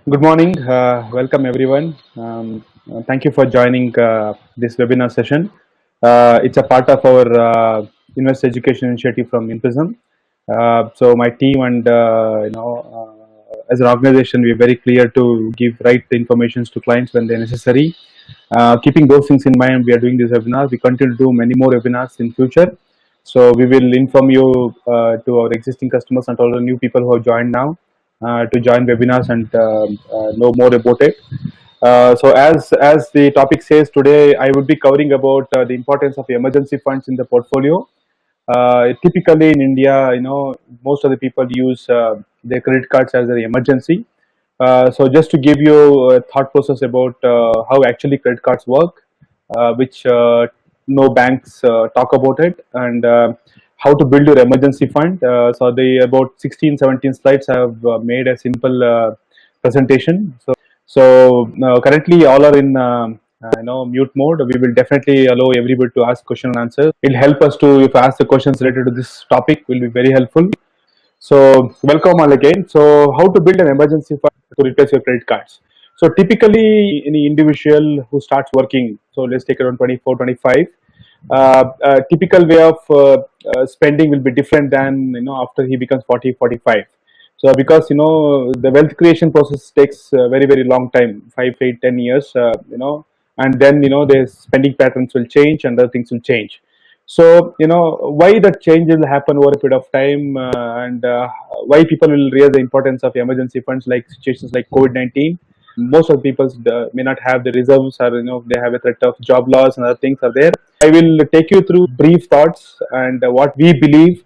Good morning. Welcome everyone. Thank you for joining this webinar session. It's a part of our Investor Education Initiative from Infism. So my team and as an organization, we're very clear to give right information to clients when they're necessary. Keeping those things in mind, we are doing this webinar. We continue to do many more webinars in future. So we will inform you to our existing customers and all the new people who have joined now to join webinars and know more about it. So as the topic says today, I would be covering about the importance of emergency funds in the portfolio. Typically in India, most of the people use their credit cards as an emergency. So just to give you a thought process about how actually credit cards work, which no banks talk about it, and how to build your emergency fund. So the about 16, 17 slides I have made a simple presentation. So currently all are in mute mode. We will definitely allow everybody to ask question and answer. It'll help us to, if I ask the questions related to this topic, will be very helpful. So welcome all again. So how to build an emergency fund to replace your credit cards. So typically any individual who starts working, so let's take around 24, 25, typical way of spending will be different than after he becomes 40, 45. So because the wealth creation process takes very very long time, 5, 8, 10 years, and then the spending patterns will change and other things will change. So why that change will happen over a period of time, and why people will realize the importance of emergency funds like situations like COVID-19. Most of the people may not have the reserves, or they have a threat of job loss and other things are there. I will take you through brief thoughts and what we believe,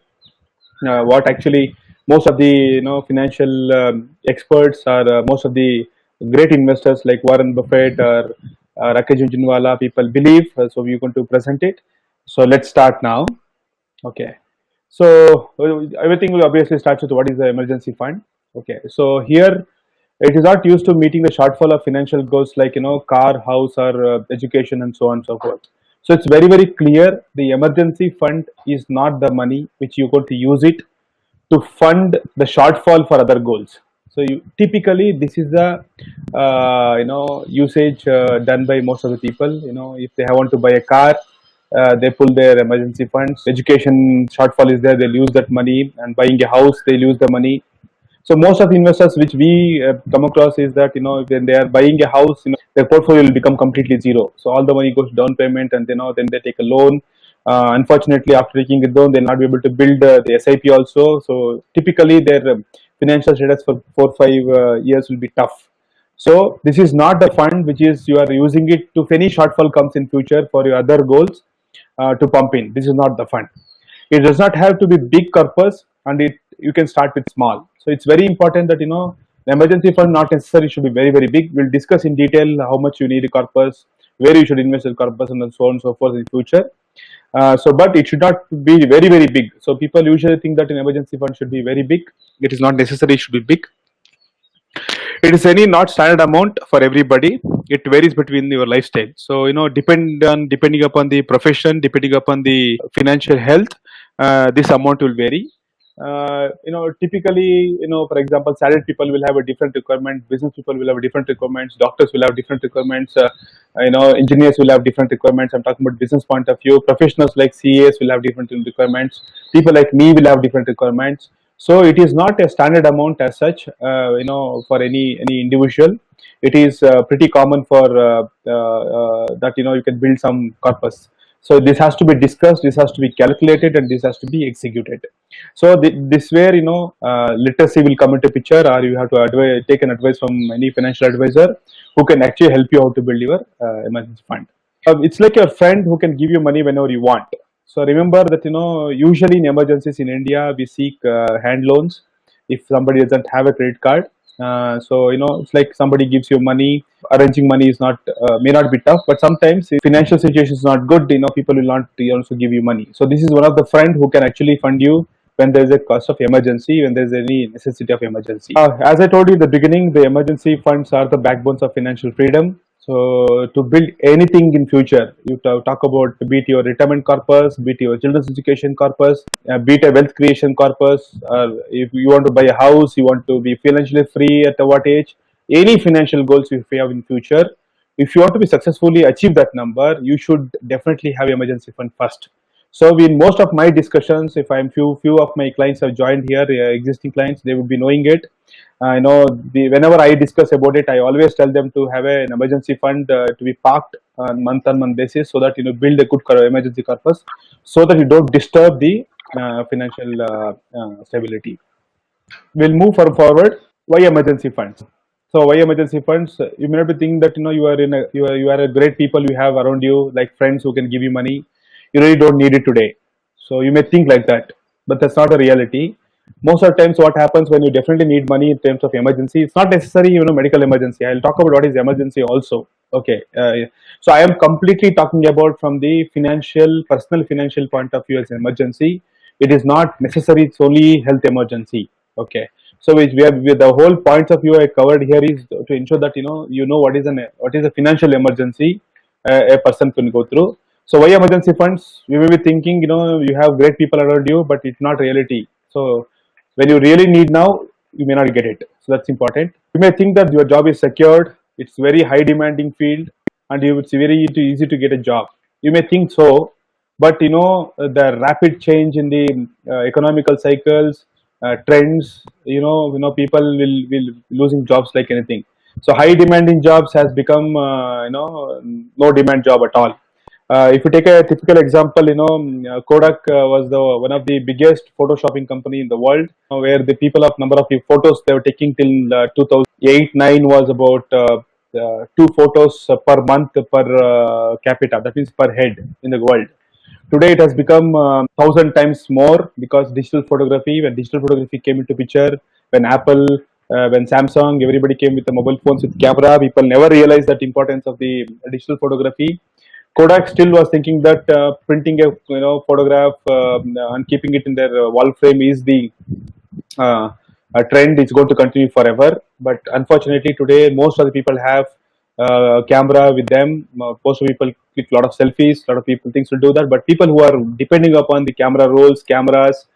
what actually most of the financial experts or most of the great investors like Warren Buffett or Rakesh Jhunjhunwala people believe. So we're going to present it. So let's start now. Okay. So everything will obviously start with what is the emergency fund. Okay. So here it is not used to meeting the shortfall of financial goals like car, house, or education and so on and so forth. So it's very very clear the emergency fund is not the money which you're going to use it to fund the shortfall for other goals. So typically this is the usage done by most of the people. If they want to buy a car, they pull their emergency funds. Education shortfall is there, they'll use that money, and buying a house, they'll use the money. So most of the investors which we come across is that when they are buying a house, their portfolio will become completely zero. So all the money goes down payment, and then they take a loan. Unfortunately, after taking a loan, they'll not be able to build the SIP also. So typically, their financial status for 4, 5 years will be tough. So this is not the fund which is you are using it to, if any shortfall comes in future for your other goals, to pump in. This is not the fund. It does not have to be big purpose, and you can start with small. So it's very important that the emergency fund not necessarily should be very very big. We'll discuss in detail how much you need a corpus, where you should invest in corpus, and so on and so forth in future. But it should not be very very big. So people usually think that an emergency fund should be very big. It is not necessary; it should be big. It is any not standard amount for everybody. It varies between your lifestyle. So depending upon the profession, depending upon the financial health, this amount will vary. Typically, for example, salaried people will have a different requirement. Business people will have different requirements. Doctors will have different requirements. Engineers will have different requirements. I'm talking about business point of view. Professionals like CAs will have different requirements. People like me will have different requirements. So it is not a standard amount as such, for any individual. It is pretty common for that you can build some corpus. So this has to be discussed, this has to be calculated, and this has to be executed. So this where literacy will come into picture, or you have to take an advice from any financial advisor who can actually help you how to build your emergency fund. It's like your friend who can give you money whenever you want. So remember that usually in emergencies in India we seek hand loans if somebody doesn't have a credit card. So it's like somebody gives you money. Arranging money is not may not be tough, but sometimes if financial situation is not good, people will not also give you money. So this is one of the friend who can actually fund you when there is a cost of emergency, when there is any necessity of emergency. As I told you in the beginning, the emergency funds are the backbones of financial freedom. So to build anything in future, you talk about be it your retirement corpus, be it your children's education corpus, be it a wealth creation corpus, or if you want to buy a house, you want to be financially free at what age. any financial goals if you have in future, if you want to be successfully achieve that number, you should definitely have emergency fund first. So in most of my discussions, if I'm few of my clients have joined here, existing clients, they would be knowing it. Whenever I discuss about it, I always tell them to have an emergency fund to be parked on month basis, so that build a good emergency corpus, so that you don't disturb the financial stability. We'll move forward. Why emergency funds? So why emergency funds? You may not be thinking that you are a great people you have around you, like friends who can give you money. You really don't need it today. So you may think like that, but that's not a reality. Most of the times, what happens when you definitely need money in terms of emergency, it's not necessary, medical emergency. I'll talk about what is emergency also. Okay. So I am completely talking about from the personal financial point of view as emergency. It is not necessary. It's only health emergency. Okay. So we have the whole points of view I covered here is to ensure that what is a financial emergency a person can go through. So why emergency funds? You may be thinking you have great people around you, but it's not reality. So when you really need now, you may not get it. So that's important. You may think that your job is secured. It's very high demanding field, and it's very easy to get a job. You may think so, but the rapid change in the economical cycles, trends, people will losing jobs like anything. So high demanding jobs has become no demand job at all. If you take a typical example, Kodak was the one of the biggest photoshopping company in the world, where the people of number of photos they were taking till 2008-9 was about 2 photos per month per capita. That means per head in the world. Today it has become 1,000 times more, because when digital photography came into picture, when Apple, when Samsung, everybody came with the mobile phones with camera, people never realized that importance of the digital photography. Kodak still was thinking that printing a photograph and keeping it in their wall frame is the uh, a trend. It's going to continue forever. But unfortunately, today most of the people have camera with them. Most of people click a lot of selfies. A lot of people think to do that. But people who are depending upon the camera rolls, cameras,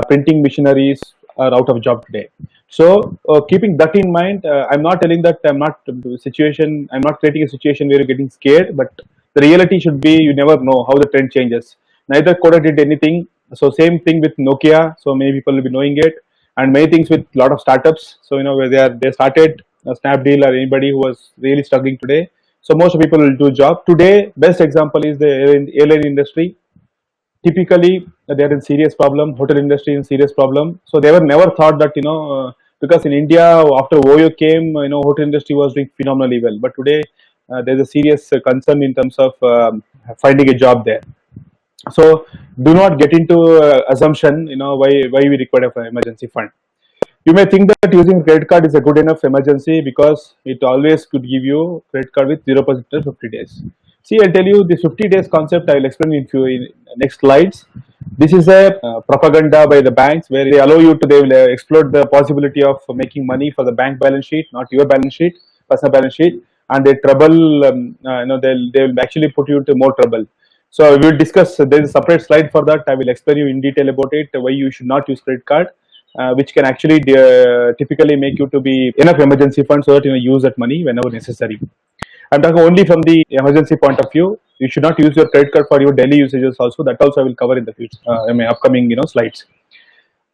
printing machineries are out of job today. So keeping that in mind, I'm not telling that I'm not situation. I'm not creating a situation where you're getting scared, but the reality should be you never know how the trend changes. Neither Kodak did anything. So same thing with Nokia. So many people will be knowing it, and many things with a lot of startups. So where they started Snapdeal or anybody who was really struggling today. So most people will do job today. Best example is the airline industry. Typically, they are in serious problem. Hotel industry in serious problem. So they were never thought that because in India after Oyo came, hotel industry was doing phenomenally well. But today there's a serious concern in terms of finding a job there. So do not get into assumption. Why we require an emergency fund. You may think that using credit card is a good enough emergency because it always could give you credit card with 0% 50 days. See, I'll tell you the 50 days concept. I will explain in next slides. This is a propaganda by the banks where they allow you to, they will explore the possibility of making money for the bank balance sheet, not your balance sheet, personal balance sheet, and they trouble, they will actually put you into more trouble. So we will discuss, there is a separate slide for that. I will explain you in detail about it, why you should not use credit card. Which can actually typically make you to be enough emergency fund so that use that money whenever necessary. I'm talking only from the emergency point of view. You should not use your credit card for your daily usages also. That also I will cover in the future, in my upcoming slides.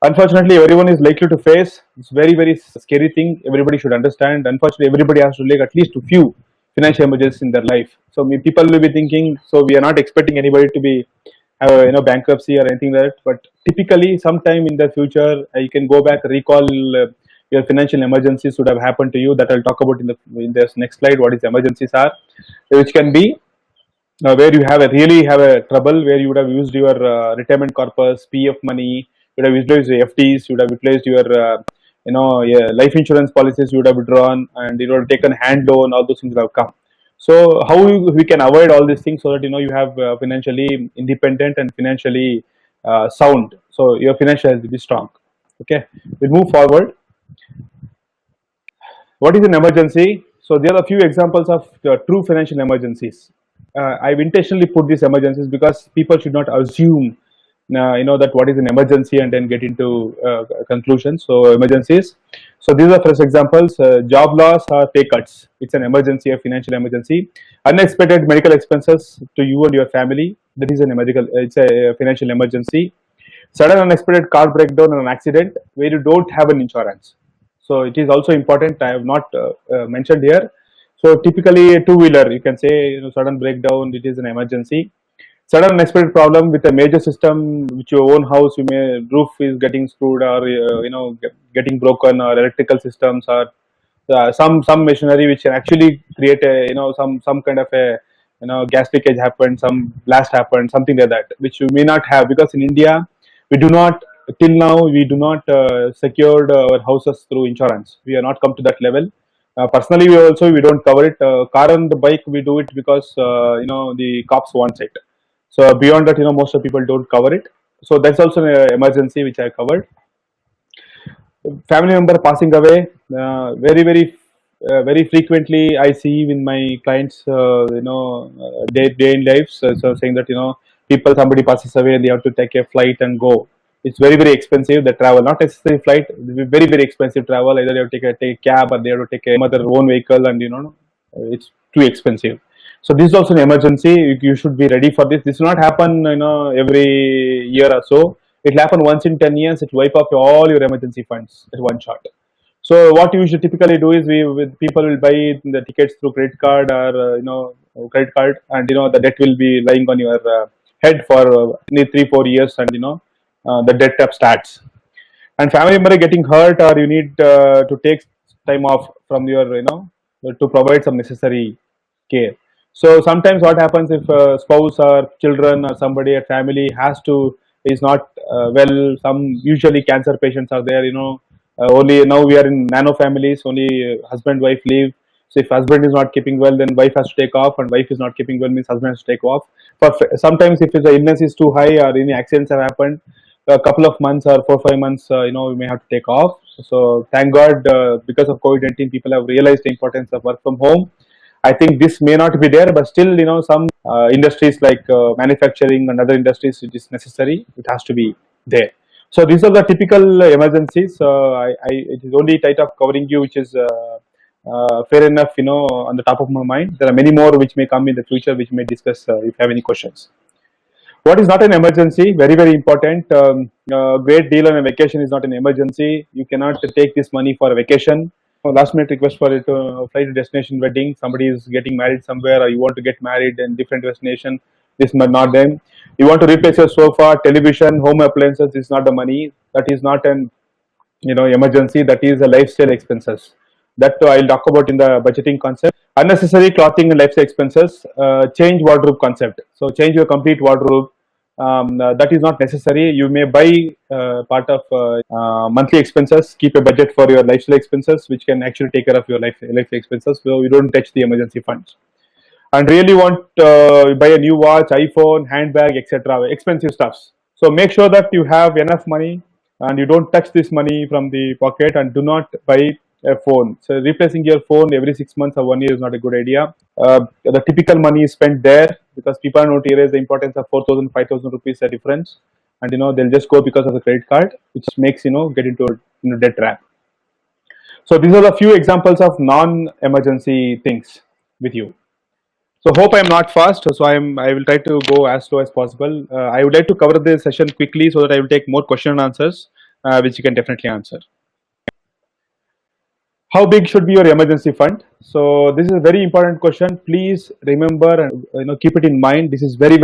Unfortunately, everyone is likely to face. It's very scary thing. Everybody should understand. Unfortunately, everybody has to like at least a few financial emergencies in their life. So people will be thinking. So we are not expecting anybody to be bankruptcy or anything like that. But typically, sometime in the future, you can go back, recall your financial emergencies would have happened to you. That I'll talk about in this next slide. What is emergencies are, which can be where you really have a trouble, where you would have used your retirement corpus, PF money, you would have utilized your FDs, you would have utilized your life insurance policies you would have withdrawn, and you would have taken hand loan. All those things would have come. So how we can avoid all these things so that you have financially independent and financially sound. So your financial has to be strong. Okay, we move forward. What is an emergency? So there are a few examples of true financial emergencies. I've intentionally put these emergencies because people should not assume, that what is an emergency and then get into conclusions. So emergencies. So these are first examples: job loss or pay cuts. It's an emergency, a financial emergency. Unexpected medical expenses to you and your family. That is an medical. It's a financial emergency. Sudden unexpected car breakdown or an accident where you don't have an insurance. So it is also important. I have not mentioned here. So typically a two-wheeler, you can say, sudden breakdown. It is an emergency. Sudden unexpected problem with a major system, which your own house, you may roof is getting screwed or getting broken, or electrical systems, or some machinery which can actually create a some kind of a gas leakage happened, some blast happened, something like that, which you may not have, because in India we do not, till now we do not secured our houses through insurance. We are not come to that level. Personally, we don't cover it. Car and the bike we do it because the cops want it. So beyond that, most of people don't cover it. So that's also an emergency which I covered. Family member passing away, very frequently I see in my clients, day in lives. So saying that somebody passes away and they have to take a flight and go. It's very expensive, the travel, not necessarily flight, very expensive travel. Either they have to take a cab, or they have to take their own vehicle, and it's too expensive. So this is also an emergency. You should be ready for this. This will not happen every year or so. It will happen once in 10 years. It will wipe up all your emergency funds at one shot. So what you should typically do is, people will buy the tickets through credit card, or credit card, and the debt will be lying on your head for 3-4 years, and the debt up starts. And family member getting hurt, or you need to take time off from your to provide some necessary care. So sometimes what happens, if a spouse or children or somebody at family is not well, some usually cancer patients are there, only now we are in nano families, only husband wife leave. So if husband is not keeping well, then wife has to take off, and wife is not keeping well means husband has to take off. But sometimes if the illness is too high, or any accidents have happened, a couple of months or 4-5 months, we may have to take off. So thank God, because of COVID-19, people have realized the importance of work from home. I think this may not be there, but still, some industries like manufacturing and other industries, it is necessary. It has to be there. So these are the typical emergencies. It is only tight of covering you, which is fair enough, on the top of my mind. There are many more which may come in the future, which may discuss if you have any questions. What is not an emergency? Very important. Great deal on a vacation is not an emergency. You cannot take this money for a vacation. Last minute request for it to fly to destination wedding. Somebody is getting married somewhere, or you want to get married in different destination. This is not them. You want to replace your sofa, television, home appliances. This is not the money. That is not an emergency. That is a lifestyle expenses. That I'll talk about in the budgeting concept. Unnecessary clothing and lifestyle expenses. Change wardrobe concept. So change your complete wardrobe. That is not necessary. You may buy part of monthly expenses. Keep a budget for your lifestyle expenses, which can actually take care of your life expenses. So you don't touch the emergency funds. And really want buy a new watch, iPhone, handbag, etc. Expensive stuffs. So make sure that you have enough money and you don't touch this money from the pocket, and do not buy a phone. So replacing your phone every 6 months or 1 year is not a good idea. The typical money is spent there because people are not realize the importance of 4,000, 5,000 rupees a difference, and they'll just go because of the credit card, which makes get into a debt trap. So these are the few examples of non-emergency things with you. So hope I am not fast. So I will try to go as slow as possible. I would like to cover this session quickly so that I will take more question and answers, which you can definitely answer. How big should be your emergency fund? So this is a very important question. Please remember and keep it in mind. This is very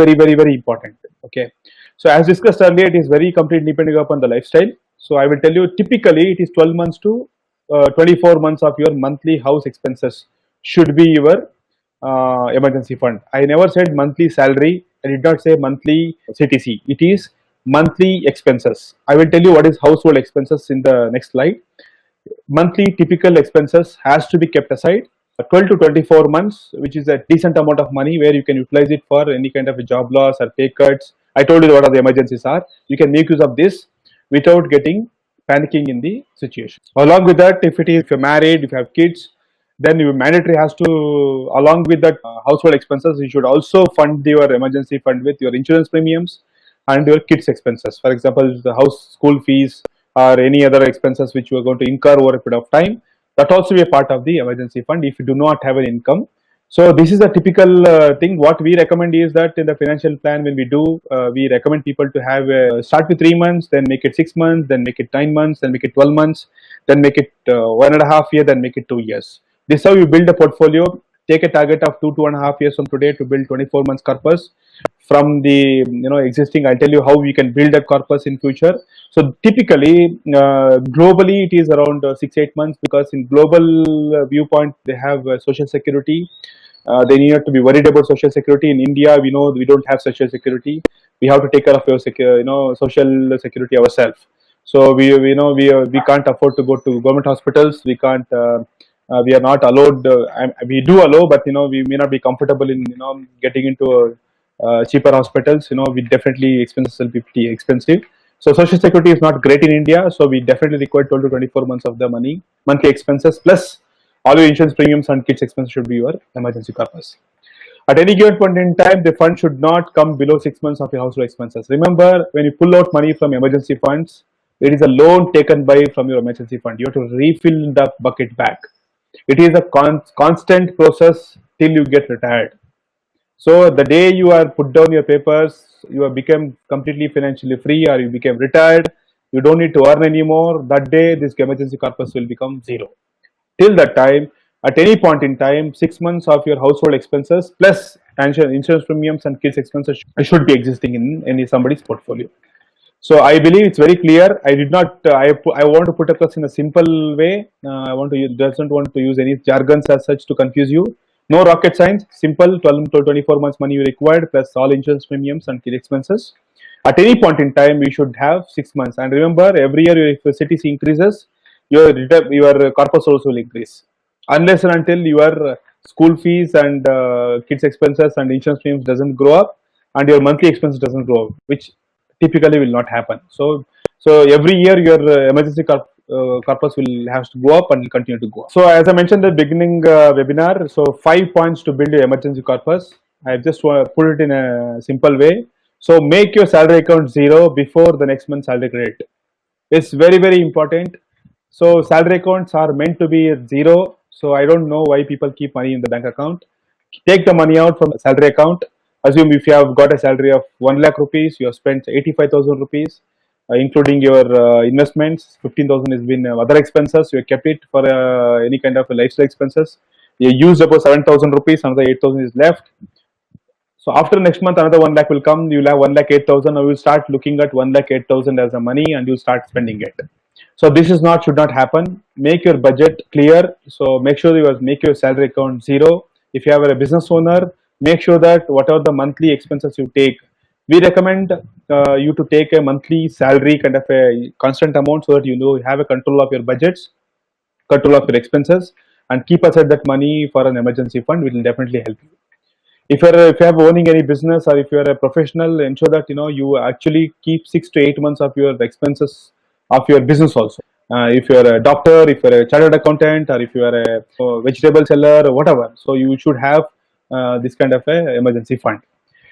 important. Okay. So as discussed earlier, it is very completely depending upon the lifestyle. So I will tell you, typically it is 12 months to 24 months of your monthly house expenses should be your emergency fund. I never said monthly salary. I did not say monthly CTC. It is monthly expenses. I will tell you what is household expenses in the next slide. Monthly typical expenses has to be kept aside 12 to 24 months, which is a decent amount of money where you can utilize it for any kind of a job loss or pay cuts. I told you what are the emergencies are. You can make use of this without getting panicking in the situation. Along with that, if you're married, if you have kids, then you mandatory has to, along with that household expenses, you should also fund your emergency fund with your insurance premiums and your kids expenses. For example, the house school fees, or any other expenses which you are going to incur over a period of time, that also be a part of the emergency fund if you do not have an income. So this is a typical thing. What we recommend is that in the financial plan, when we do, we recommend people to have start with 3 months, then make it 6 months, then make it 9 months, then make it 12 months, then make it 1.5 year, then make it 2 years. This is how you build a portfolio. Take a target of 2.5 years from today to build 24 months corpus. From the existing, I'll tell you how we can build a corpus in future. So typically, globally, it is around 6-8 months, because in global viewpoint, they have social security. They need not to be worried about social security. In India, we know we don't have social security. We have to take care of your social security ourselves. So we can't afford to go to government hospitals. We can't. We are not allowed. We do allow, but we may not be comfortable in getting into cheaper hospitals. We definitely expenses will be pretty expensive. So social security is not great in India. So we definitely require 12 to 24 months of the monthly expenses, plus all your insurance premiums and kids expenses should be your emergency corpus. At any given point in time, the fund should not come below 6 months of your household expenses. Remember, when you pull out money from emergency funds, it is a loan taken by from your emergency fund. You have to refill the bucket back. It is a constant process till you get retired. So the day you are put down your papers, you have become completely financially free, or you became retired, you don't need to earn anymore. That day, this emergency corpus will become zero. Till that time, at any point in time, 6 months of your household expenses plus insurance premiums and kids expenses should be existing in any somebody's portfolio. So I believe it's very clear. I did not. I want to put across in a simple way. Doesn't want to use any jargons as such to confuse you. No rocket science. Simple. 12 to 24 months money you required plus all insurance premiums and kid expenses. At any point in time, you should have 6 months. And remember, every year if your CTC increases, your corpus also will increase. Unless and until your school fees and kids expenses and insurance premiums doesn't grow up, and your monthly expenses doesn't grow up, which typically will not happen. So every year your corpus will have to go up and will continue to go up. So as I mentioned at the beginning webinar, so 5 points to build your emergency corpus. I just want to put it in a simple way. So make your salary account zero before the next month's salary credit. It's very, very important. So salary accounts are meant to be at zero. So I don't know why people keep money in the bank account. Take the money out from the salary account. Assume if you have got a salary of 1 lakh rupees, you have spent 85,000 rupees, including your investments. 15,000 has been other expenses. You have kept it for any kind of lifestyle expenses. You used about 7,000 rupees, another 8,000 is left. So after next month, another 1 lakh will come. You'll have 1 lakh 8,000. Now you'll start looking at 1 lakh 8,000 as the money, and you'll start spending it. So this should not happen. Make your budget clear. So make sure you make your salary account zero. If you have a business owner, make sure that whatever the monthly expenses you take, we recommend you to take a monthly salary kind of a constant amount, so that you have a control of your budgets, control of your expenses, and keep aside that money for an emergency fund, which will definitely help you. If you are owning any business, or if you are a professional, ensure that you actually keep 6 to 8 months of your expenses of your business also. If you are a doctor, if you are a chartered accountant, or if you are a vegetable seller, or whatever, so you should have this kind of a emergency fund.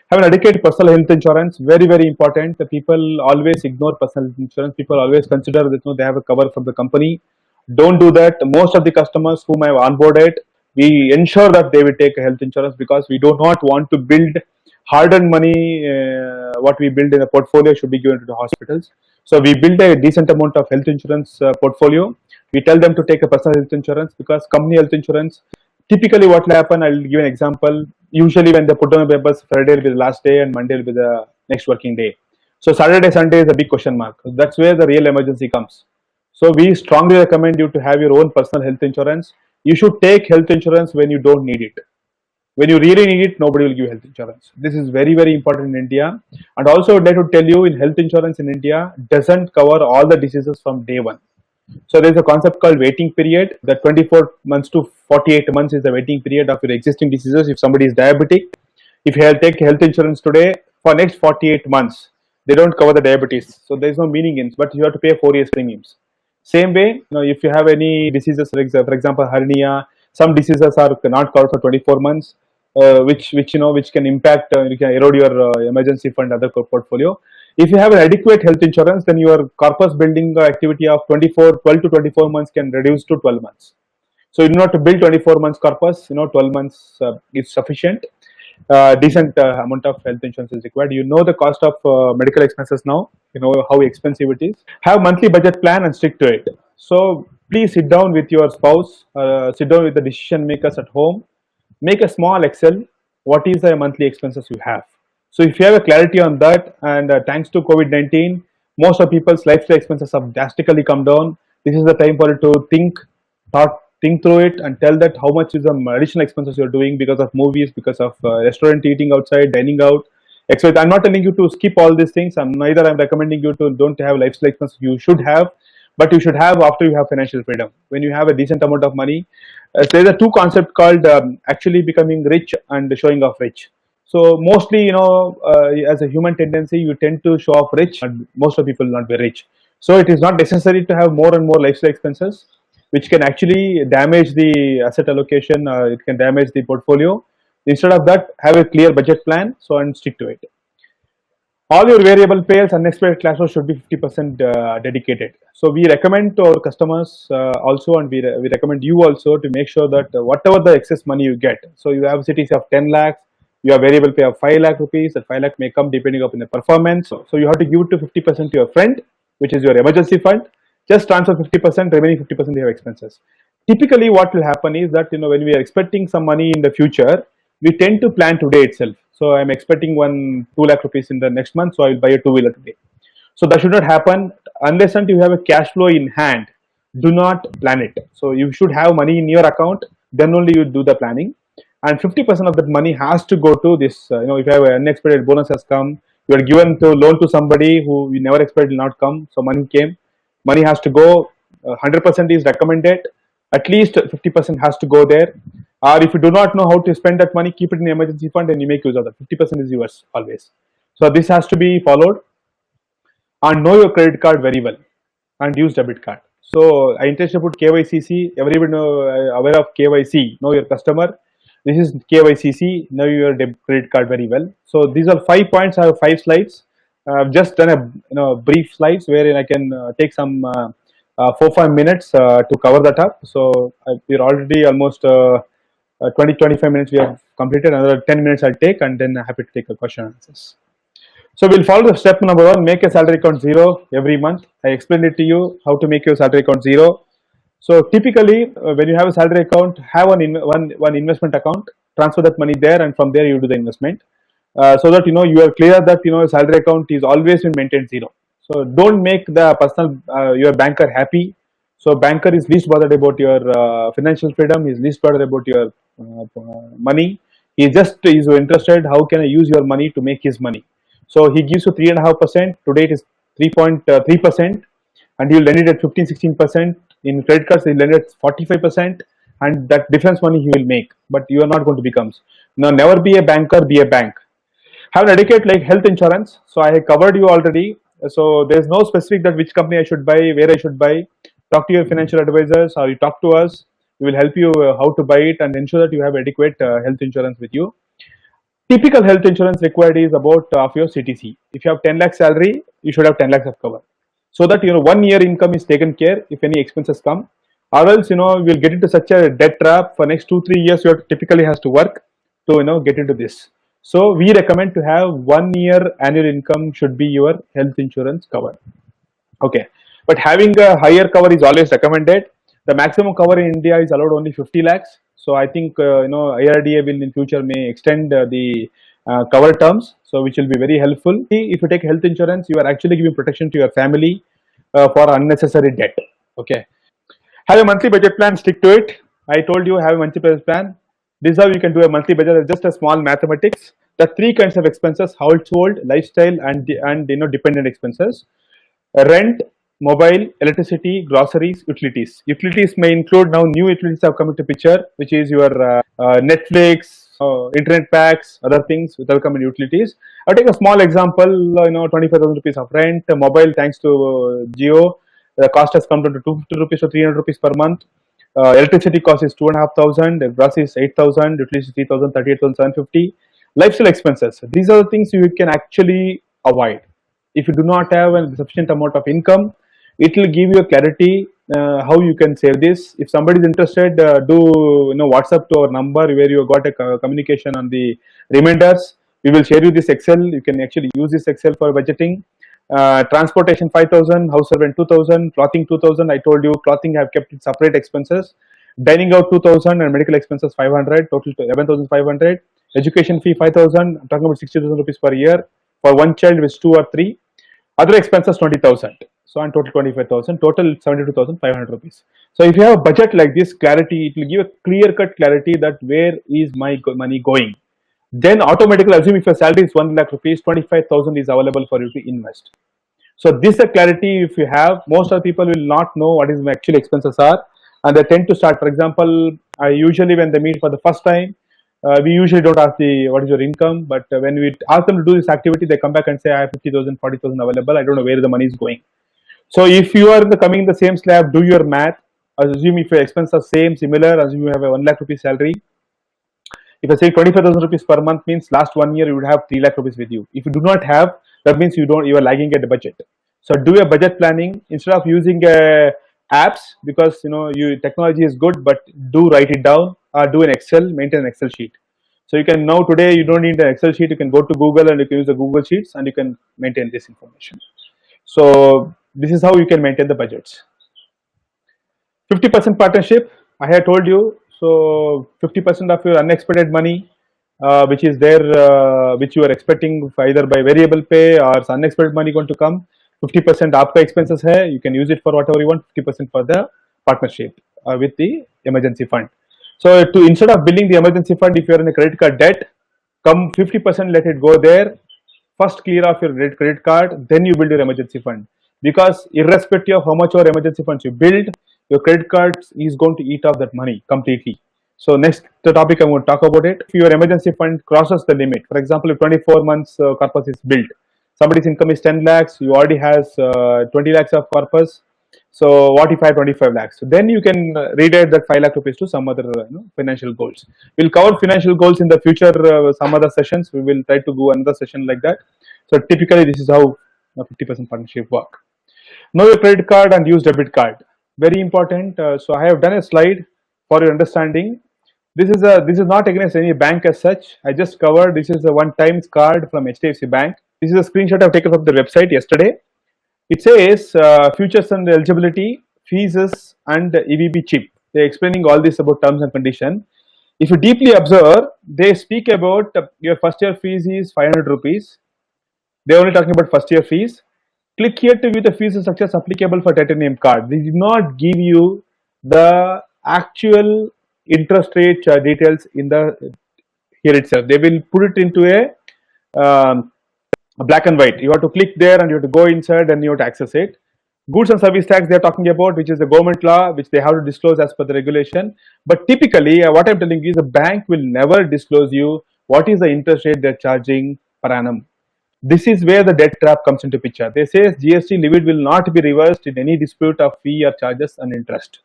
Have an adequate personal health insurance, very, very important. The people always ignore personal insurance. People always consider that they have a cover from the company. Don't do that. Most of the customers whom I have onboarded, we ensure that they will take a health insurance, because we do not want to build hard-earned money. What we build in a portfolio should be given to the hospitals. So we build a decent amount of health insurance portfolio. We tell them to take a personal health insurance, because company health insurance, typically what will happen, I'll give an example. Usually when they put on the papers, Friday will be the last day and Monday will be the next working day. So Saturday, Sunday is a big question mark. That's where the real emergency comes. So we strongly recommend you to have your own personal health insurance. You should take health insurance when you don't need it. When you really need it, nobody will give health insurance. This is very, very important in India. And also, I'd like to tell you, in health insurance in India doesn't cover all the diseases from day one. So there's a concept called waiting period. The 24 months to 48 months is the waiting period of your existing diseases. If somebody is diabetic, if you take health insurance today, for next 48 months, they don't cover the diabetes. So there's no meaning in it, but you have to pay 4 years premiums. Same way, if you have any diseases, for example, hernia, some diseases are not covered for 24 months, which can impact, you can erode your emergency fund other portfolio. If you have an adequate health insurance, then your corpus building activity of 12 to 24 months can reduce to 12 months. So you do not build 24 months corpus, 12 months is sufficient. Decent amount of health insurance is required. You know the cost of medical expenses now, you know how expensive it is. Have monthly budget plan and stick to it. So please sit down with your spouse, sit down with the decision makers at home, make a small Excel. What is the monthly expenses you have? So if you have a clarity on that, and thanks to COVID-19, most of people's lifestyle expenses have drastically come down. This is the time for you to think through it and tell that how much is the additional expenses you're doing because of movies, because of restaurant eating outside, dining out, etc. I'm not telling you to skip all these things. I'm recommending you to don't have lifestyle expenses. You should have, but you should have after you have financial freedom. When you have a decent amount of money, there's a two concept called actually becoming rich and showing off rich. So mostly, as a human tendency, you tend to show off rich, and most of people will not be rich. So it is not necessary to have more and more lifestyle expenses, which can actually damage the asset allocation. It can damage the portfolio. Instead of that, have a clear budget plan. So and stick to it. All your variable payers, unexpected cash flow should be 50% dedicated. So we recommend to our customers also, and we recommend you also to make sure that whatever the excess money you get, so you have cities of 10 lakhs, you have variable pay of 5 lakh rupees, that 5 lakh may come depending upon the performance. So you have to give it to 50% to your friend, which is your emergency fund. Just transfer 50%, remaining 50% you have expenses. Typically what will happen is that, when we are expecting some money in the future, we tend to plan today itself. So I'm expecting 2 lakh rupees in the next month, so I will buy a two-wheeler today. So that should not happen unless until you have a cash flow in hand. Do not plan it. So you should have money in your account, then only you do the planning. And 50% of that money has to go to this. If you have an unexpected bonus has come, you are given to loan to somebody who you never expected will not come. So money came, money has to go. 100% is recommended. At least 50% has to go there. Or if you do not know how to spend that money, keep it in the emergency fund and you make use of that. 50% is yours always. So this has to be followed. And know your credit card very well and use debit card. So I intend to put KYCC. Everybody aware of KYC. Know your customer. This is KYCC. Know your credit card very well. So these are 5 points. I have 5 slides. I've just done a brief slides wherein I can take some 4-5 minutes to cover that up. So we're already almost 20-25 minutes we have completed. Another 10 minutes I'll take, and then I'm happy to take a question and answers. So we'll follow the step number 1, make a salary account 0 every month. I explained it to you how to make your salary account 0. So typically when you have a salary account, have one investment account, transfer that money there, and from there you do the investment. So that you are clear that salary account is always been maintained 0. So don't make the personal your banker happy. So banker is least bothered about your financial freedom. He is least bothered about your money. He just is interested how can I use your money to make his money. So he gives you 3.5%. Today it is 3.3%, and he'll lend it at 15-16%. In credit cards, he'll lend it at 45%, and that difference money he will make. But you are not going to become. Now, never be a banker. Be a bank. Have an adequate like health insurance. So I have covered you already. So there's no specific that which company I should buy, where I should buy. Talk to your financial advisors, or you talk to us. We will help you how to buy it and ensure that you have adequate health insurance with you. Typical health insurance required is about of your CTC. If you have 10 lakh salary, you should have 10 lakhs of cover. So that 1 year income is taken care if any expenses come. Or else we'll get into such a debt trap for next 2-3 years. You typically has to work to get into this. So we recommend to have 1 year annual income should be your health insurance cover. Okay, but having a higher cover is always recommended. The maximum cover in India is allowed only 50 lakhs. So I think IRDA will in future may extend the cover terms, so which will be very helpful. If you take health insurance, you are actually giving protection to your family for unnecessary debt. Okay, have a monthly budget plan. Stick to it. I told you have a monthly budget plan. This is how you can do a monthly budget. Just a small mathematics. The 3 kinds of expenses: household, lifestyle, and dependent expenses. Rent, mobile, electricity, groceries, utilities. Utilities may include now new utilities have come into picture, which is your Netflix, internet packs, other things that will come in utilities. I'll take a small example. 25,000 rupees of rent. Mobile, thanks to Jio, the cost has come down to 250 rupees to 300 rupees per month. Electricity cost is 2,500. Groceries 8,000. Utilities 3,000, 38,750. Lifestyle expenses. These are the things you can actually avoid. If you do not have a sufficient amount of income, it will give you a clarity how you can save this. If somebody is interested, do WhatsApp to our number where you got a communication on the reminders. We will share you this Excel. You can actually use this Excel for budgeting. Transportation 5,000, house rent 2,000, clothing 2,000. I told you clothing have kept it separate expenses. Dining out 2,000 and medical expenses 500, total 11,500. Education fee 5,000. I'm talking about 60,000 rupees per year for one child with 2 or 3. Other expenses 20,000. So on total 25,000. Total 72,500 rupees. So if you have a budget like this, clarity, it will give a clear cut clarity that where is my money going. Then automatically assume if your salary is 1 lakh rupees, 25,000 is available for you to invest. So this is a clarity if you have. Most of the people will not know what is my actual expenses are, and they tend to start. For example, I usually when they meet for the first time, we usually don't ask the what is your income, but when we ask them to do this activity, they come back and say I have 50,000, 40,000 available. I don't know where the money is going. So if you are coming in the same slab, do your math. Assume if your expenses are similar. Assume you have a 1 lakh rupees salary. If I say 25,000 rupees per month means last 1 year you would have 3 lakh rupees with you. If you do not have, that means you are lagging at the budget. So do a budget planning instead of using apps, because technology is good, but do write it down or do an Excel, maintain an Excel sheet. So you can now today you don't need an Excel sheet. You can go to Google and you can use the Google Sheets and you can maintain this information. So this is how you can maintain the budgets. 50% partnership. I have told you. So 50% of your unexpected money, which is there, which you are expecting either by variable pay or unexpected money going to come. 50% आपका expenses है. You can use it for whatever you want. 50% for the partnership with the emergency fund. So instead of building the emergency fund, if you are in a credit card debt, come 50% let it go there. First clear off your credit card, then you build your emergency fund. Because irrespective of how much your emergency funds you build, your credit card is going to eat off that money completely. So next the topic I'm going to talk about it. If your emergency fund crosses the limit, for example, if 24 months corpus is built, somebody's income is 10 lakhs, you already has 20 lakhs of corpus. So what if I have 25 lakhs? So then you can redirect that 5 lakh rupees to some other financial goals. We'll cover financial goals in the future, some other sessions. We will try to do another session like that. So typically this is how 50% partnership work. Know your credit card and use debit card. Very important. So I have done a slide for your understanding. This is not against any bank as such. I just covered. This is a one-time card from HDFC Bank. This is a screenshot I've taken from the website yesterday. It says futures and eligibility, fees and EVB chip. They're explaining all this about terms and condition. If you deeply observe, they speak about your first year fees is 500 rupees. They're only talking about first year fees. Click here to view the fees and structures applicable for titanium card. They did not give you the actual interest rate details in the here itself. They will put it into a black and white. You have to click there and you have to go inside and you have to access it. Goods and service tax they are talking about, which is the government law, which they have to disclose as per the regulation. But typically, what I'm telling you is the bank will never disclose you what is the interest rate they're charging per annum. This is where the debt trap comes into picture. They say GST limit will not be reversed in any dispute of fee or charges and interest.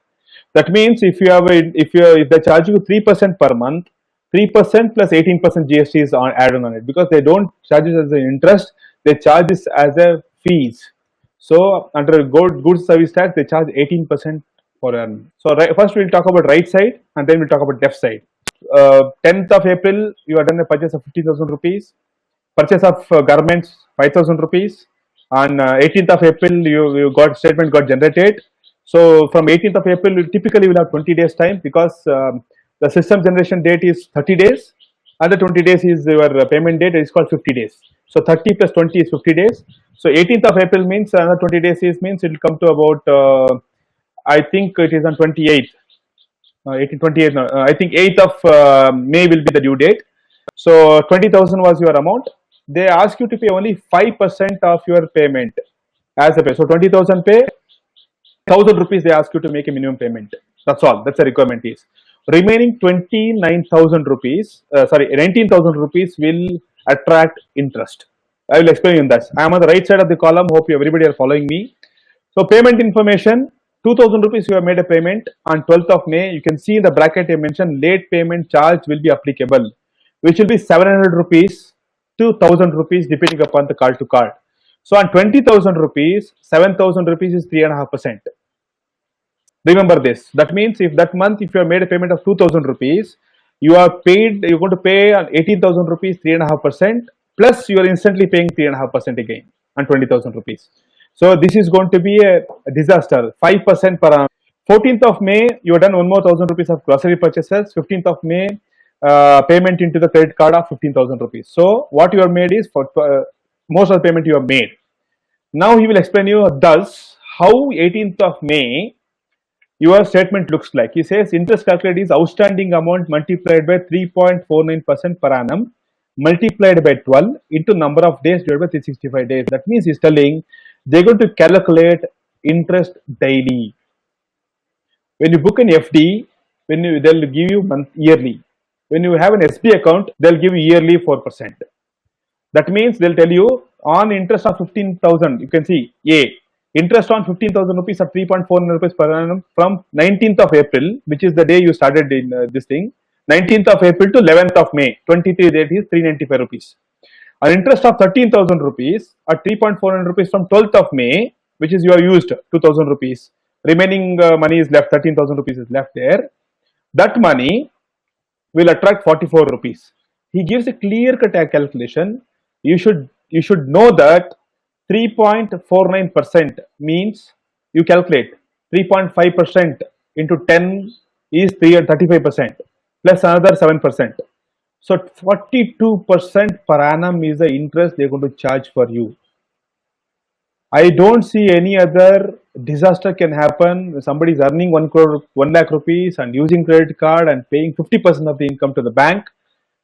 That means if they charge you 3% per month, 3% plus 18% GST is added on it, because they don't charge it as an interest, they charge this as a fees. So under goods service tax, they charge 18% for annum. So first we'll talk about right side and then we'll talk about left side. 10th of April, you have done a purchase of 50,000 rupees. Purchase of garments 5,000 rupees. On 18th of April, you got statement got generated. So from 18th of April, you typically will have 20 days time, because the system generation date is 30 days. Other 20 days is your payment date. It is called 50 days. So 30 plus 20 is 50 days. So 18th of April means another 20 days means it will come to about I think it is on 28th. 28th. I think 8th of May will be the due date. So 20,000 was your amount. They ask you to pay only 5% of your payment as a pay. So 20,000 pay, 1,000 rupees they ask you to make a minimum payment. That's all. That's the requirement is. Remaining 29,000 rupees, 19,000 rupees will attract interest. I will explain you that. I am on the right side of the column. Hope everybody are following me. So payment information, 2,000 rupees you have made a payment on 12th of May. You can see in the bracket I mentioned late payment charge will be applicable, which will be 700 rupees to 1,000 rupees depending upon the card to card. So on 20,000 rupees, 7,000 rupees is 3.5%. Remember this. That means if that month, if you have made a payment of 2,000 rupees, you're going to pay on 18,000 rupees 3.5%, plus you are instantly paying 3.5% again on 20,000 rupees. So this is going to be a disaster. 5% per annum. 14th of May, you have done one more 1,000 rupees of grocery purchases. 15th of May, payment into the credit card of 15,000 rupees. So what you have made is for most of the payment you have made. Now he will explain you thus how 18th of May your statement looks like. He says interest calculated is outstanding amount multiplied by 3.49% per annum multiplied by 12 into number of days divided by 365 days. That means he's telling they're going to calculate interest daily. When you book an FD, they'll give you yearly. When you have an SB account, they'll give you yearly 4%. That means they'll tell you on interest of 15,000, you can see A, interest on 15,000 rupees at 3.4 rupees per annum from 19th of April, which is the day you started in this thing, 19th of April to 11th of May, 23 date is 395 rupees. An interest of 13,000 rupees at 3.4 rupees from 12th of May, which is you have used 2,000 rupees. Remaining money is left, 13,000 rupees is left there. That money will attract 44 rupees. He gives a clear cut calculation. You should know that 3.49% means you calculate 3.5% into 10 is 35% plus another 7%. So 42% per annum is the interest they're going to charge for you. I don't see any other disaster can happen. Somebody is earning 1 lakh rupees and using credit card and paying 50% of the income to the bank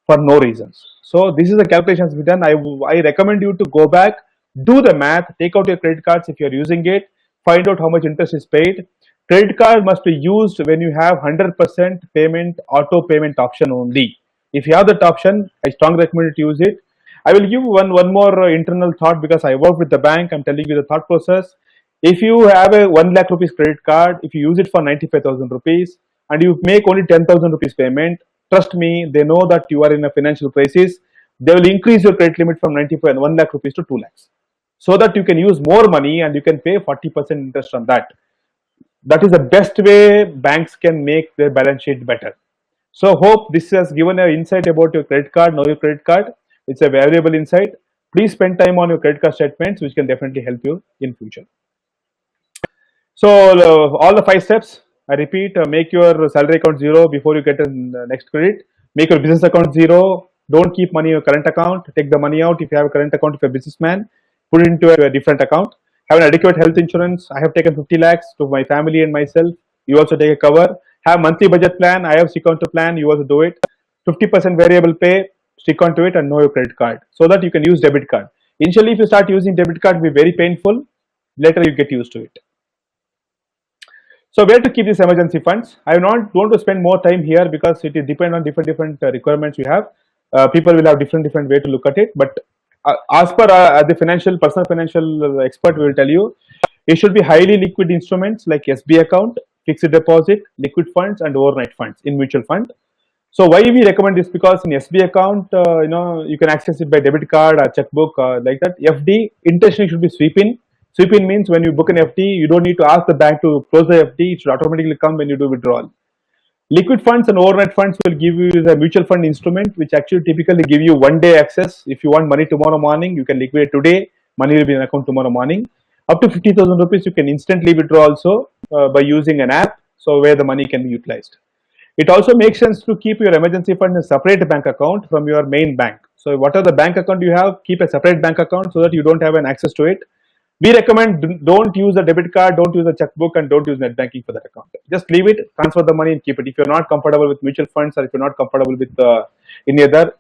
for no reasons. So this is the calculations we done. I recommend you to go back, do the math, take out your credit cards if you are using it, find out how much interest is paid. Credit card must be used when you have 100% payment, auto payment option only. If you have that option, I strongly recommend you to use it. I will give one more internal thought because I work with the bank. I'm telling you the thought process. If you have a 1 lakh rupees credit card, if you use it for 95,000 rupees and you make only 10,000 rupees payment, trust me, they know that you are in a financial crisis. They will increase your credit limit from 95 and 1 lakh rupees to 2 lakhs so that you can use more money and you can pay 40% interest on that. That is the best way banks can make their balance sheet better. So hope this has given an insight about your credit card, know your credit card. It's a valuable insight. Please spend time on your credit card statements, which can definitely help you in future. So all the 5 steps, I repeat, make your salary account 0 before you get a next credit. Make your business account 0. Don't keep money in your current account. Take the money out if you have a current account if you're a businessman. Put it into a different account. Have an adequate health insurance. I have taken 50 lakhs to my family and myself. You also take a cover. Have monthly budget plan. I have stick on to plan. You also do it. 50% variable pay. Stick on to it and know your credit card so that you can use debit card. Initially, if you start using debit card, it will be very painful. Later, you get used to it. So where to keep these emergency funds? I am not going to spend more time here because it depends on different requirements you have. People will have different way to look at it. But as per the personal financial expert, we will tell you, it should be highly liquid instruments like SB account, fixed deposit, liquid funds, and overnight funds in mutual fund. So why we recommend this? Because in SB account, you can access it by debit card or checkbook like that. FD intentionally should be sweep in. Sweep in means when you book an FD, you don't need to ask the bank to close the FD. It should automatically come when you do withdrawal. Liquid funds and overnight funds will give you the mutual fund instrument, which actually typically give you 1 day access. If you want money tomorrow morning, you can liquidate today. Money will be in account tomorrow morning. Up to 50,000 rupees, you can instantly withdraw also by using an app. So where the money can be utilized. It also makes sense to keep your emergency fund in a separate bank account from your main bank. So whatever the bank account you have, keep a separate bank account so that you don't have an access to it. We recommend don't use a debit card, don't use a checkbook, and don't use net banking for that account. Just leave it, transfer the money, and keep it. If you're not comfortable with mutual funds, or if you're not comfortable with any other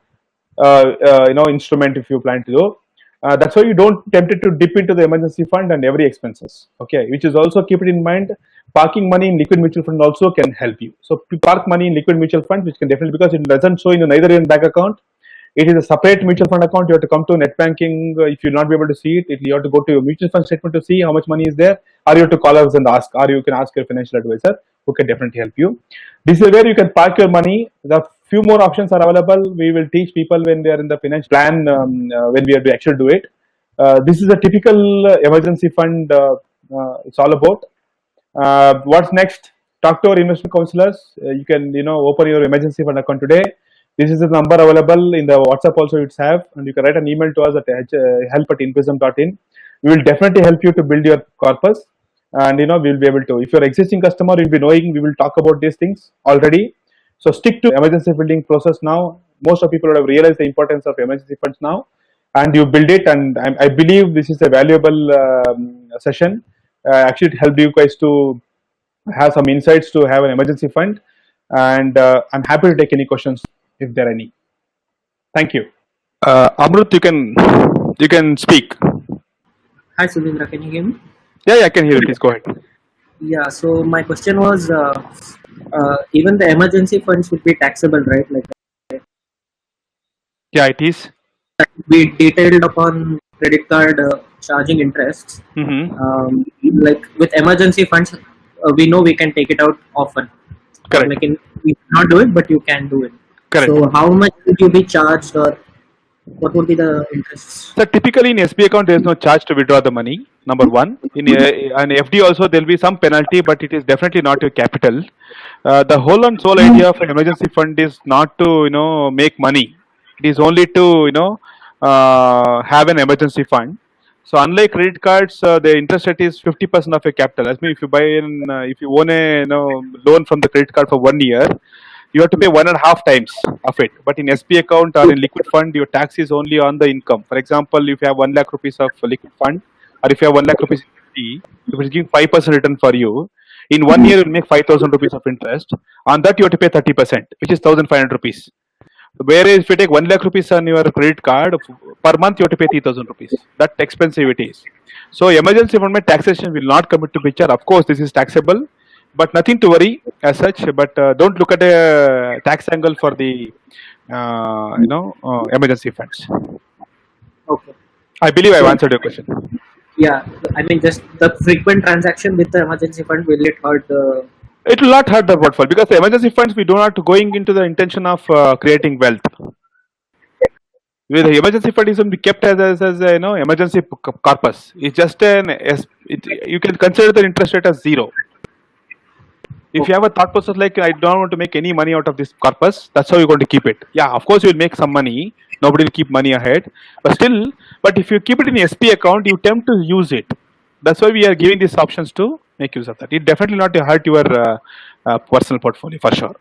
instrument, if you plan to do, that's why you don't tempted to dip into the emergency fund and every expenses. Okay, which is also keep it in mind. Parking money in liquid mutual fund also can help you. So park money in liquid mutual fund, which can definitely because it doesn't show in neither in bank account. It is a separate mutual fund account. You have to come to net banking. If you'll not be able to see it, you have to go to your mutual fund statement to see how much money is there, or you have to call us and ask, or you can ask your financial advisor who can definitely help you. This is where you can park your money. The few more options are available. We will teach people when they are in the financial plan when we have to actually do it. This is a typical emergency fund. It's all about. What's next? Talk to our investment counselors. You can open your emergency fund account today. This is the number available in the WhatsApp also. It's have, and you can write an email to us at help@infism.in. We will definitely help you to build your corpus, and we'll be able to. If you're existing customer, you'll be knowing. We will talk about these things already. So stick to emergency building process now. Most of people have realized the importance of emergency funds now, and you build it. And I believe this is a valuable session. Actually, it helped you guys to have some insights to have an emergency fund. And I'm happy to take any questions if there are any. Thank you. Amrut, you can speak. Hi Sunindra, can you hear me? Yeah, I can hear you. Please go ahead. Yeah, so my question was, even the emergency funds would be taxable, right? Like Yeah, it is. we detailed upon credit card charging interests. Like with emergency funds, we know we can take it out often. Correct. Like we cannot do it, but you can do it. Correct. So how much would you be charged, or what would be the interests? So typically in SB account there is no charge to withdraw the money. Number one, in an FD also there will be some penalty, but it is definitely not your capital. The whole and sole idea of an emergency fund is not to make money. It is only to have an emergency fund. So unlike credit cards, the interest rate is 50% of your capital. As mean if you buy if you own a loan from the credit card for 1 year, you have to pay 1.5 times of it. But in SB account or in liquid fund, your tax is only on the income. For example, if you have 1 lakh rupees of liquid fund, or if you have 1 lakh rupees in FD, if it's giving 5% return for you, in 1 year you will make 5,000 rupees of interest. On that you have to pay 30%, which is 1,500 rupees. Whereas if you take 1 lakh rupees on your credit card, per month you have to pay 3,000 rupees. That expensive it is. So emergency fund taxation will not come into picture. Of course, this is taxable, but nothing to worry as such. But don't look at a tax angle for the emergency funds. Okay. I believe I've answered your question. Yeah, I mean, just the frequent transaction with the emergency fund, will it hurt the? It will not hurt the portfolio because the emergency funds we do not going into the intention of creating wealth. With the emergency fund is be kept as emergency corpus. It's just you can consider the interest rate as zero. If you have a thought process like I don't want to make any money out of this corpus, that's how you're going to keep it. Yeah, of course you will make some money. Nobody will keep money ahead, but still, but if you keep it in SP account, you tend to use it. That's why we are giving these options to make use of that. It definitely not hurt your personal portfolio for sure.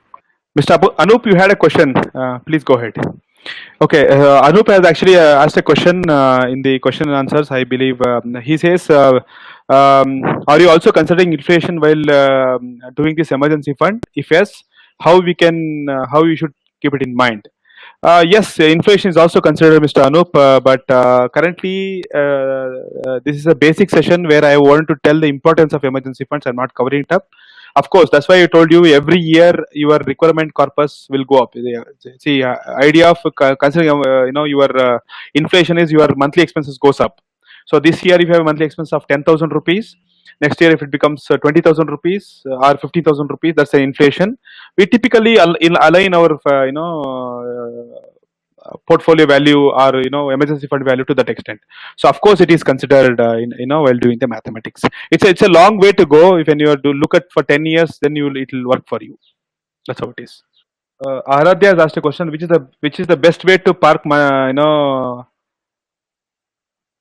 Mr. Anup, you had a question. Please go ahead. Okay, Anup has actually asked a question in the question and answers. I believe he says, "Are you also considering inflation while doing this emergency fund? If yes, how you should keep it in mind?" Yes, inflation is also considered, Mr. Anup, but currently this is a basic session where I want to tell the importance of emergency funds. I'm not covering it up. Of course, that's why I told you every year your requirement corpus will go up. See, idea of considering your inflation is your monthly expenses goes up. So this year, if you have a monthly expense of 10,000 rupees, next year if it becomes 20,000 rupees or 50,000 rupees, that's the inflation. We typically align our portfolio value or emergency fund value to that extent. So of course it is considered while doing the mathematics. It's a long way to go. If you are to look at for 10 years, then it will work for you. That's how it is. Aradhya has asked a question: which is the best way to park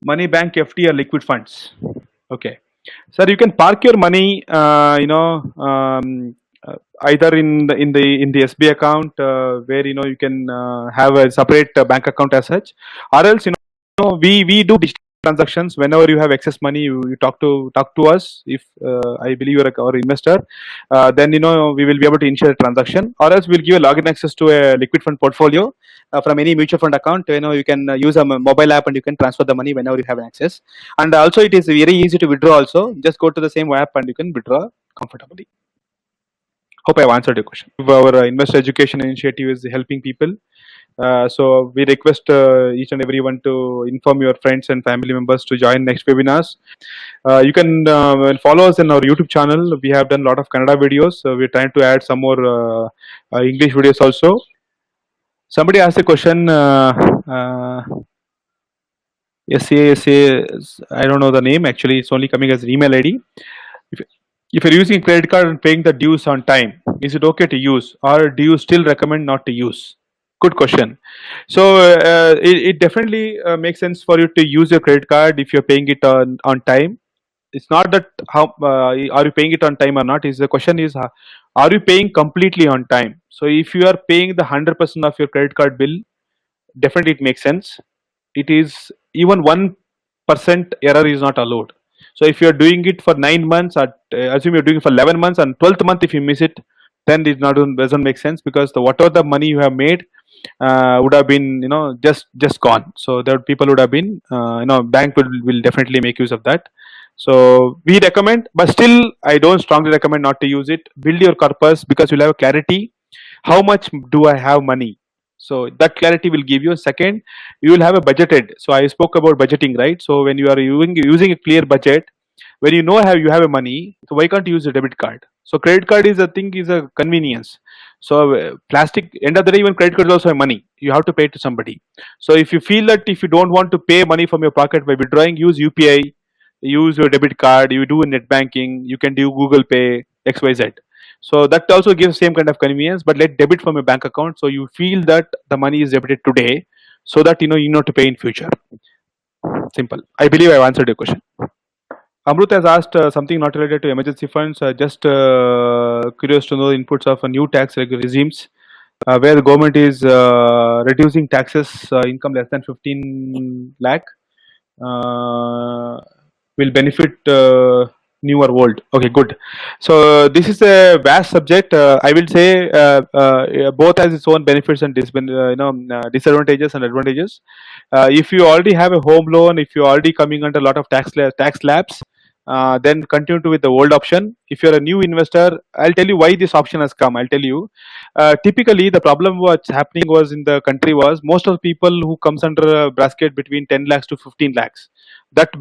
money bank, FD or liquid funds? Okay, sir, you can park your money either in the SB account where you can have a separate bank account as such, or else we do digital transactions. Whenever you have excess money, you talk to us. If I believe you're our investor, then we will be able to initiate a transaction, or else we'll give a login access to a liquid fund portfolio from any mutual fund account. You can use a mobile app and you can transfer the money whenever you have access. And also it is very easy to withdraw. Also, just go to the same app and you can withdraw comfortably. Hope I've answered your question. Our investor education initiative is helping people. So we request each and everyone to inform your friends and family members to join next webinars. You can follow us in our YouTube channel. We have done a lot of Kannada videos. We're trying to add some more English videos also. Somebody asked a question. I don't know the name actually. It's only coming as an email ID. If, if you're using credit card and paying the dues on time, is it okay to use, or do you still recommend not to use? Good question. So it definitely makes sense for you to use your credit card if you're paying it on time. It's not that how are you paying it on time or not. Is the question is are you paying completely on time? So if you are paying the 100% of your credit card bill, definitely it makes sense. It is even 1% error is not allowed. So if you are doing it for 9 months, assume you're doing it for 11 months, and 12th month if you miss it, then it not doesn't make sense, because the whatever the money you have made would have been just gone. So there people would have been bank will definitely make use of that. So we recommend, but still I don't strongly recommend not to use it. Build your corpus, because you'll have clarity. How much do I have money? So that clarity will give you. Second, you will have a budgeted. So I spoke about budgeting, right? So when you are using a clear budget, when you know how you have a money, so why can't you use a debit card? So credit card is a thing, is a convenience. So plastic, end of the day, even credit card is also a money. You have to pay to somebody. So if you feel that if you don't want to pay money from your pocket by withdrawing, use UPI, use your debit card. You do net banking. You can do Google Pay, XYZ. So that also gives same kind of convenience, but let debit from your bank account, so you feel that the money is debited today, so that you know to pay in future. Simple. I believe I've answered your question. Amrut has asked something not related to emergency funds. Just curious to know the inputs of new tax regimes where the government is reducing taxes, income less than 15 lakh will benefit newer world. Okay, good. So this is a vast subject. I will say both has its own benefits and disadvantages and advantages. If you already have a home loan, if you're already coming under a lot of tax slabs, then continue to with the old option. If you're a new investor, I'll tell you why this option has come. I'll tell you. Typically, the problem what's happening was in the country was most of the people who comes under a bracket between 10 lakhs to 15 lakhs. That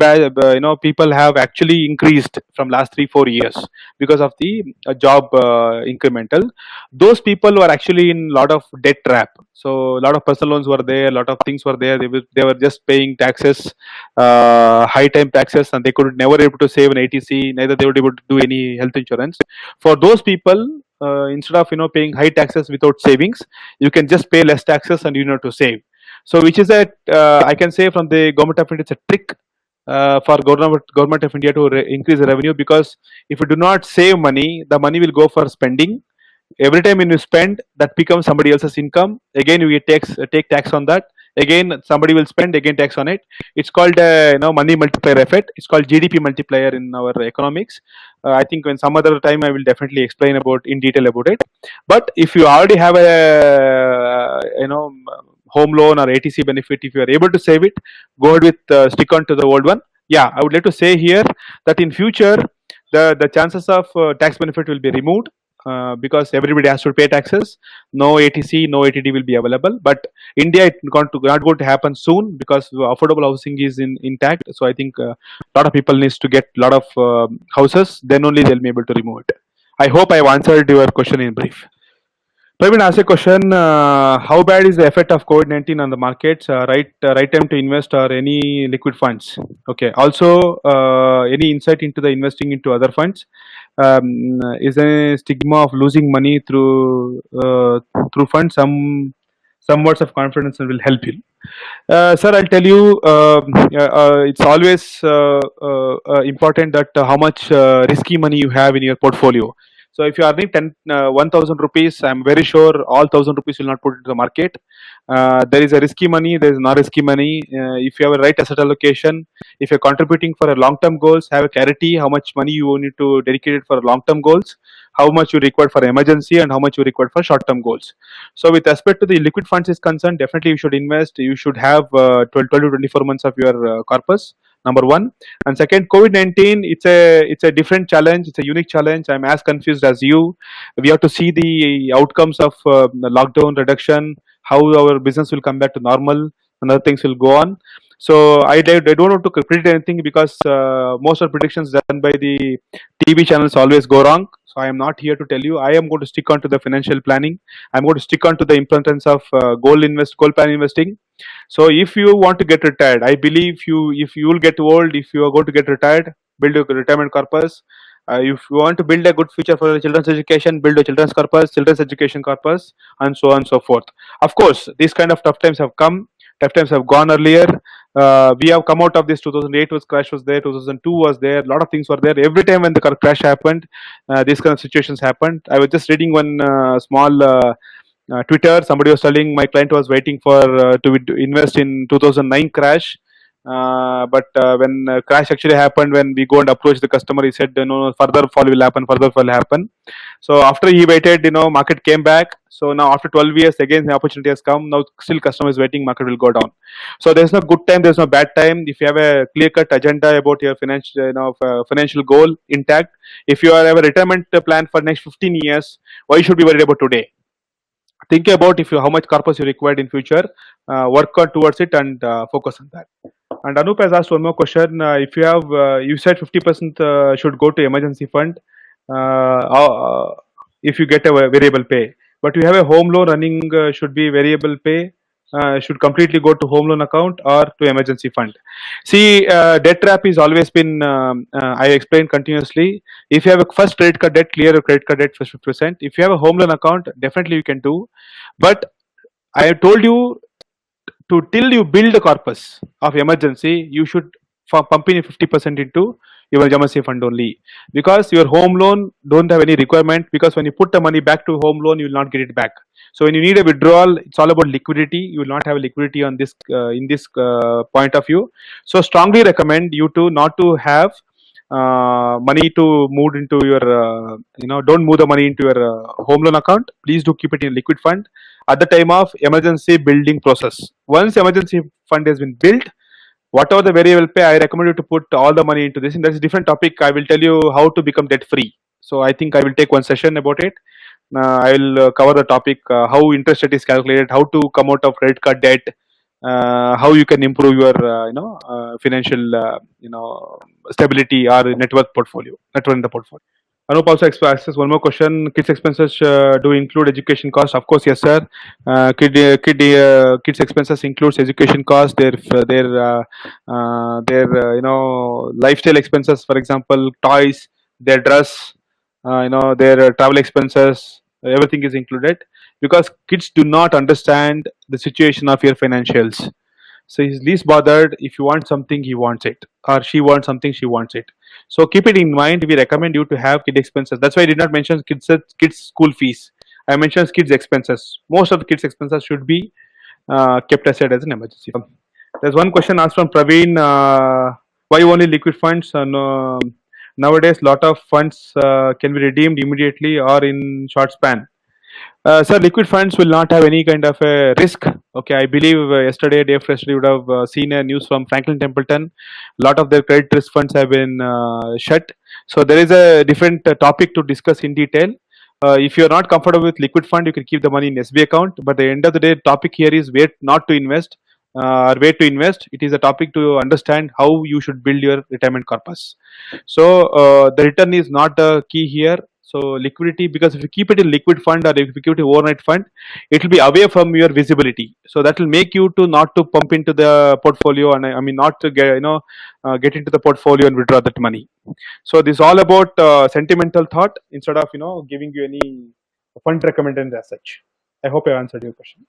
people have actually increased from last 3-4 years because of the job incremental. Those people were actually in a lot of debt trap. So a lot of personal loans were there, a lot of things were there. They were just paying taxes, high time taxes, and they could never able to save an ATC. Neither they would able to do any health insurance. For those people, instead of paying high taxes without savings, you can just pay less taxes and to save. So which is a I can say from the government of India, it's a trick for government of India to increase the revenue, because if you do not save money, the money will go for spending. Every time when you spend, that becomes somebody else's income. Again, you take tax on that. Again, somebody will spend, again tax on it. It's called money multiplier effect. It's called GDP multiplier in our economics. I think when some other time I will definitely explain about in detail about it. But if you already have a home loan or ATC benefit, if you are able to save it, go ahead with stick on to the old one. Yeah, I would like to say here that in future the chances of tax benefit will be removed, because everybody has to pay taxes. No ATC, no ATD will be available. But India, it's not going to happen soon, because affordable housing is intact. So I think a lot of people needs to get a lot of houses. Then only they'll be able to remove it. I hope I've answered your question in brief. Praveen asked a question: how bad is the effect of COVID-19 on the markets? Right time to invest or any liquid funds? Okay. Also, any insight into the investing into other funds? Is there a stigma of losing money through funds? Some words of confidence will help you. Sir, I'll tell you. It's always important that how much risky money you have in your portfolio. So if you are earning 1,000 rupees, I'm very sure all 1,000 rupees will not put into the market. There is a risky money, there is not risky money. If you have a right asset allocation, if you're contributing for a long-term goals, have a clarity how much money you need to dedicate it for long-term goals, how much you require for emergency, and how much you require for short-term goals. So with respect to the liquid funds is concerned, definitely you should invest. You should have 12 to 24 months of your corpus. Number one. And second, COVID-19, it's a different challenge. It's a unique challenge. I'm as confused as you. We have to see the outcomes of the lockdown reduction, how our business will come back to normal, and other things will go on. So I don't want to predict anything, because most of the predictions done by the TV channels always go wrong. So So I am not here to tell you. I am going to stick on to the financial planning. I'm going to stick on to the importance of goal plan investing. So if you want to get retired, I believe if you will get old, if you are going to get retired, build a retirement corpus. If you want to build a good future for the children's education, build a children's education corpus, and so on and so forth. Of course, these kind of tough times have come. Tough times have gone earlier. We have come out of this. 2008 was crash was there. 2002 was there. A lot of things were there. Every time when the crash happened, these kind of situations happened. I was just reading one small Twitter. Somebody was telling my client was waiting for to invest in 2009 crash. But when crash actually happened, when we go and approach the customer, he said, no, further fall will happen, further fall will happen. So after he waited, market came back. So now after 12 years, again the opportunity has come. Now still customer is waiting, market will go down. So there's no good time, there's no bad time. If you have a clear-cut agenda about your financial goal intact, if you have a retirement plan for next 15 years, why you should be worried about today? Think about how much corpus you required in future, work on towards it, and focus on that. And Anup has asked one more question. If you have, you said 50% should go to emergency fund if you get a variable pay. But you have a home loan running, should be variable pay, should completely go to home loan account or to emergency fund. See, debt trap is always been, I explained continuously. If you have a first credit card debt, clear your credit card debt for 50%. If you have a home loan account, definitely you can do. But I have told you, till you build a corpus of emergency, you should pump in 50% into your emergency fund only, because your home loan don't have any requirement, because when you put the money back to home loan, you will not get it back. So when you need a withdrawal, it's all about liquidity. You will not have liquidity on this in this point of view. So strongly recommend you to not to have money to move into your don't move the money into your home loan account. Please do keep it in liquid fund at the time of emergency building process. Once emergency fund has been built, whatever the variable pay, I recommend you to put all the money into this. And that's a different topic. I will tell you how to become debt free. So I think I will take one session about it. I will cover the topic, how interest rate is calculated, how to come out of credit card debt, how you can improve your financial stability or net worth in the portfolio. Anup also asks one more question. Kids expenses do include education cost? Of course, yes, sir. Kids expenses includes education cost, their lifestyle expenses, for example, toys, their dress, their travel expenses. Everything is included, because kids do not understand the situation of your financials. So he's least bothered. If you want something, he wants it, or she wants something, she wants it. So keep it in mind. We recommend you to have kid expenses. That's why I did not mention kids school fees. I mentioned kids expenses. Most of the kids expenses should be kept aside as an emergency. There's one question asked from Praveen. Why only liquid funds? Nowadays, lot of funds can be redeemed immediately or in short span. Sir, liquid funds will not have any kind of a risk. Okay, I believe yesterday, day after yesterday, you would have seen a news from Franklin Templeton. A lot of their credit risk funds have been shut. So there is a different topic to discuss in detail. If you are not comfortable with liquid fund, you can keep the money in SB account. But at the end of the day, topic here is where not to invest or where to invest. It is a topic to understand how you should build your retirement corpus. So the return is not the key here. So liquidity, because if you keep it in liquid fund or if you keep it in overnight fund, it will be away from your visibility. So that will make you to not to pump into the portfolio, and I mean not to get get into the portfolio and withdraw that money. So this is all about sentimental thought instead of giving you any fund recommendation as such. I hope I answered your question.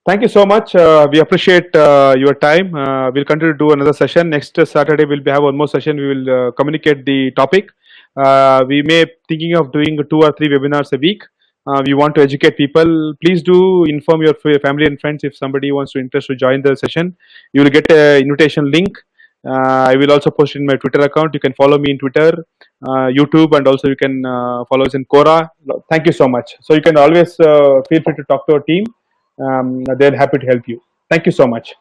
Thank you so much. We appreciate your time. We'll continue to do another session. Next Saturday, we'll have one more session. We will communicate the topic. We may thinking of doing 2 or 3 webinars a week. We want to educate people. Please do inform your family and friends if somebody wants to interest to join the session. You will get an invitation link. I will also post in my Twitter account. You can follow me in Twitter, YouTube, and also you can follow us in Quora. Thank you so much. So you can always feel free to talk to our team. They're happy to help you. Thank you so much.